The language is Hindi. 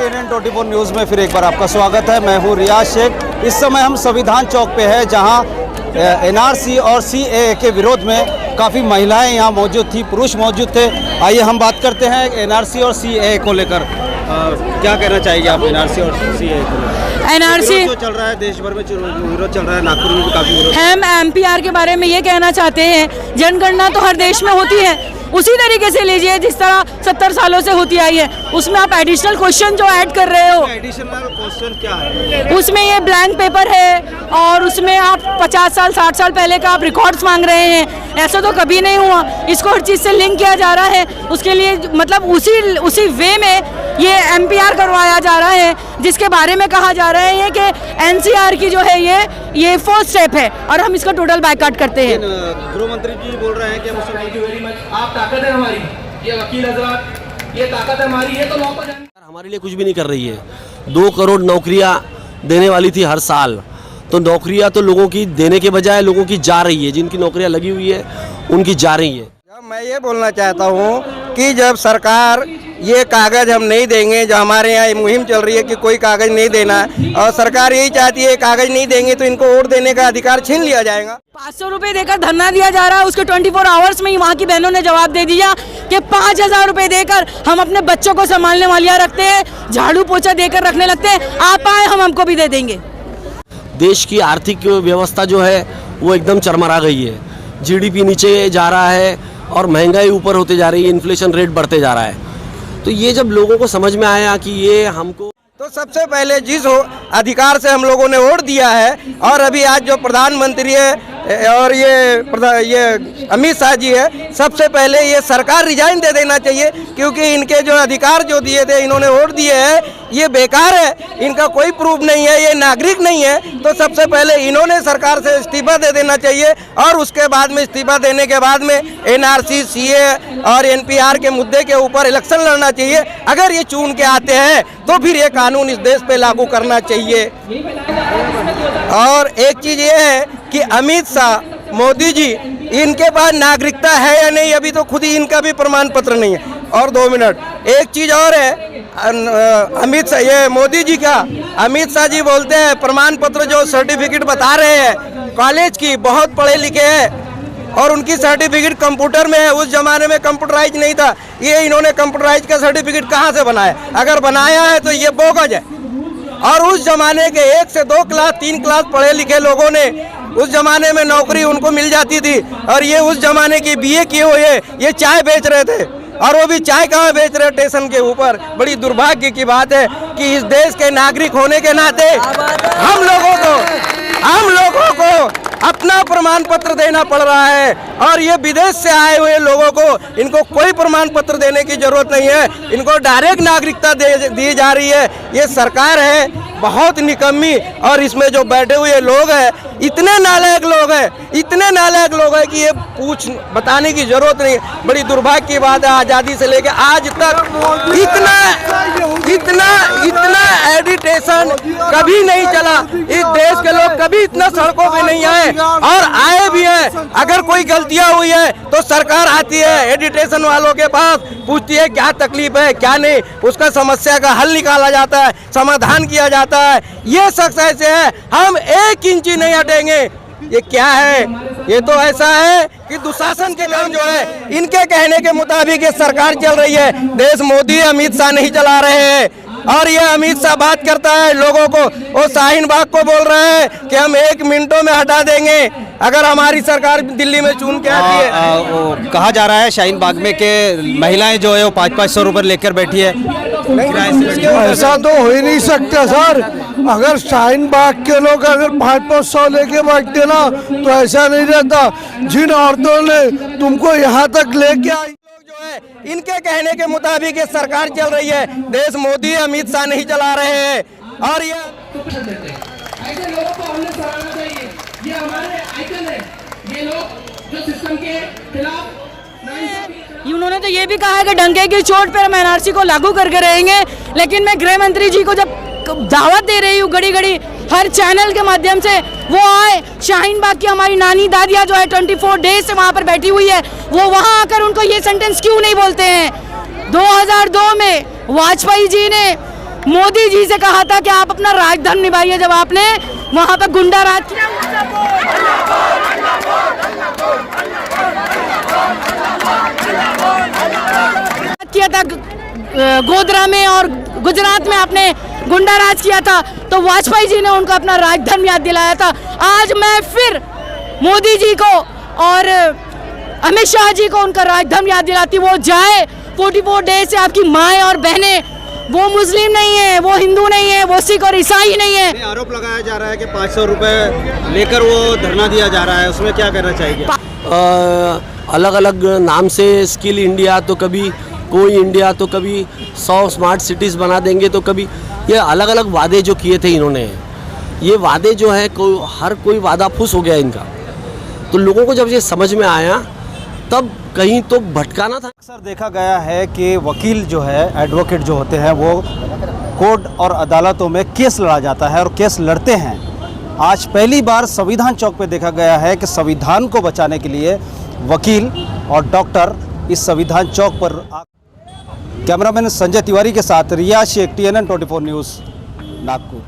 TNN 24 न्यूज़ में फिर एक बार आपका स्वागत है। मैं हूँ रियाज शेख। इस समय हम संविधान चौक पे हैं, जहाँ NRC और CAA के विरोध में काफ़ी महिलाएं यहाँ मौजूद थी, पुरुष मौजूद थे। आइए हम बात करते हैं NRC और CAA को लेकर। क्या कहना चाहेंगे आप NRC और CAA को लेकर? NRC जो चल रहा है, देश भर में विरोध चल रहा है, नागपुर में भी काफ़ी विरोध। हम MPR के बारे में ये कहना चाहते हैं, जनगणना तो हर देश में होती है, उसी तरीके से लीजिए जिस तरह 70 सालों से होती आई है। उसमें आप एडिशनल क्वेश्चन जो ऐड कर रहे हो, एडिशनल क्वेश्चन क्या है? उसमें ये ब्लैंक पेपर है और उसमें आप 50 साल 60 साल पहले का आप रिकॉर्ड्स मांग रहे हैं। ऐसा तो कभी नहीं हुआ। इसको हर चीज़ से लिंक किया जा रहा है। उसके लिए मतलब उसी वे में ये MPR करवाया जा रहा है, जिसके बारे में कहा जा रहा है कि NCR की जो है ये फर्स्ट स्टेप है और हम इसका टोटल बायकॉट करते हैं। गृह मंत्री जी बोल रहे हैं कि आप ताकत है हमारी, ये वकील हजरात, ये ताकत है हमारी, ये तो लॉ को जानते। हमारे लिए कुछ भी नहीं कर रही है। 2 करोड़ नौकरियां देने वाली थी हर साल, तो नौकरियां तो लोगों की देने के बजाय लोगों की जा रही है। जिनकी नौकरियां लगी हुई है उनकी जा रही है। मैं ये बोलना चाहता हूँ कि जब सरकार ये कागज़ हम नहीं देंगे, जो हमारे यहाँ मुहिम चल रही है कि कोई कागज़ नहीं देना, और सरकार यही चाहती है कागज़ नहीं देंगे तो इनको वोट देने का अधिकार छीन लिया जाएगा। 500 रुपए देकर धरना दिया जा रहा है, उसके 24 आवर्स में ही वहाँ की बहनों ने जवाब दे दिया कि 5000 रुपए देकर हम अपने बच्चों को संभालने वालियाँ रखते हैं, झाड़ू पोछा देकर रखने लगते हैं। आप आए, हम हमको भी दे देंगे। देश की आर्थिक व्यवस्था जो है वो एकदम चरमरा गई है। GDP नीचे जा रहा है और महंगाई ऊपर होते जा रही है, इन्फ्लेशन रेट बढ़ते जा रहा है। तो ये जब लोगों को समझ में आया कि ये हमको, तो सबसे पहले जिस अधिकार से हम लोगों ने वोट दिया है, और अभी आज जो प्रधानमंत्री है और ये अमित शाह जी है, सबसे पहले ये सरकार रिजाइन दे देना चाहिए, क्योंकि इनके जो अधिकार जो दिए थे, इन्होंने वोट दिए हैं, ये बेकार है। इनका कोई प्रूफ नहीं है, ये नागरिक नहीं है। तो सबसे पहले इन्होंने सरकार से इस्तीफा दे देना चाहिए, और उसके बाद में इस्तीफा देने के बाद में NRC, CAA और NPR के मुद्दे के ऊपर इलेक्शन लड़ना चाहिए। अगर ये चुन के आते हैं तो फिर ये कानून इस देश पे लागू करना चाहिए। और एक चीज़ ये है कि अमित शाह, मोदी जी, इनके पास नागरिकता है या नहीं, अभी तो खुद ही इनका भी प्रमाण पत्र नहीं है। और 2 मिनट, एक चीज़ और है, अमित शाह, ये मोदी जी का, अमित शाह जी बोलते हैं प्रमाण पत्र जो सर्टिफिकेट बता रहे हैं कॉलेज की, बहुत पढ़े लिखे हैं और उनकी सर्टिफिकेट कंप्यूटर में है। उस जमाने में कंप्यूटराइज नहीं था। ये इन्होंने कंप्यूटराइज का सर्टिफिकेट कहाँ से बनाया? अगर बनाया है तो ये बोगस है। और उस जमाने के 1 से 2 क्लास 3 क्लास पढ़े लिखे लोगों ने उस जमाने में नौकरी उनको मिल जाती थी, और ये उस जमाने की BA किए हुए ये चाय बेच रहे थे, और वो भी चाय कहाँ बेच रहे, स्टेशन के ऊपर। बड़ी दुर्भाग्य की बात है कि इस देश के नागरिक होने के नाते हम लोगों को अपना प्रमाण पत्र देना पड़ रहा है, और ये विदेश से आए हुए लोगों को इनको कोई प्रमाण पत्र देने की जरूरत नहीं है। इनको डायरेक्ट नागरिकता दी जा रही है। ये सरकार है बहुत निकम्मी, और इसमें जो बैठे हुए लोग हैं इतने नालायक लोग हैं कि ये बताने की जरूरत नहीं। बड़ी दुर्भाग्य की बात है, आज़ादी से लेकर आज तक इतना एडिटेशन कभी नहीं चला। इस देश के लोग कभी इतना सड़कों पे नहीं आए, और आए भी हैं। अगर कोई गलतियां हुई है तो सरकार आती है एडिटेशन वालों के पास, पूछती है क्या तकलीफ है क्या नहीं, उसका समस्या का हल निकाला जाता है, समाधान किया जाता है। ये शख्स ऐसे है, हम 1 इंच नहीं हटेंगे। ये क्या है? ये तो ऐसा है कि दुशासन के काम जो है इनके कहने के मुताबिक ये सरकार चल रही है। देश मोदी अमित शाह नहीं चला रहे हैं। और ये अमित शाह बात करता है लोगों को, वो शाहीन बाग को बोल रहे हैं कि हम 1 मिनटों में हटा देंगे अगर हमारी सरकार दिल्ली में चुन के आती है। कहा जा रहा है शाहीन बाग में कि महिलाएं जो है वो 500-500 रुपये लेकर बैठी है। ऐसा तो हो ही नहीं सकता सर। अगर शाहीन बाग के लोग अगर 500 लेके बैठते ना तो ऐसा नहीं रहता। जिन औरतों ने तुमको यहाँ तक लेके आई, इनके कहने के मुताबिक ये सरकार चल रही है। देश मोदी अमित शाह नहीं चला रहे हैं। और ये ऐसे लोगों को हमने सराहना चाहिए। ये हमारे आइकन है, ये लोग जो सिस्टम के खिलाफ। उन्होंने तो ये भी कहा है कि डंके की चोट पर हम NRC को लागू करके रहेंगे, लेकिन मैं गृह मंत्री जी को जब दावत दे रही हूँ घड़ी हर चैनल के माध्यम से, वो आए। शाहीन बाग की हमारी नानी दादिया जो है 24 डेज से वहाँ पर बैठी हुई है, वो वहाँ आकर उनको ये सेंटेंस क्यों नहीं बोलते हैं? 2002 में वाजपेयी जी ने मोदी जी से कहा था कि आप अपना राजधर्म निभाइए, जब आपने वहां पर गुंडा राज किया था, गोधरा में और गुजरात में आपने गुंडा राज किया था, तो वाजपेयी जी ने उनको अपना राजधर्म याद दिलाया था। आज मैं फिर मोदी जी को और अमित शाह जी को उनका राजधर्म याद दिलाती। वो जाए 44 डेज से आपकी माएँ और बहनें, वो मुस्लिम नहीं है, वो हिंदू नहीं है, वो सिख और ईसाई नहीं है। आरोप लगाया जा रहा है कि 500 रुपए लेकर वो धरना दिया जा रहा है, उसमें क्या करना चाहिए? अलग अलग नाम से स्किल इंडिया, तो कभी कोई इंडिया, तो कभी 100 स्मार्ट सिटीज़ बना देंगे, तो कभी ये अलग अलग वादे जो किए थे इन्होंने, ये वादे जो है हर कोई वादा फुस हो गया इनका। तो लोगों को जब ये समझ में आया तब कहीं तो भटकाना था। अक्सर देखा गया है कि वकील जो है, एडवोकेट जो होते हैं, वो कोर्ट और अदालतों में केस लड़ा जाता है और केस लड़ते हैं। आज पहली बार संविधान चौक पे देखा गया है कि संविधान को बचाने के लिए वकील और डॉक्टर इस संविधान चौक पर। कैमरामैन संजय तिवारी के साथ रियाज शेख, TNN 24 न्यूज़, नागपुर।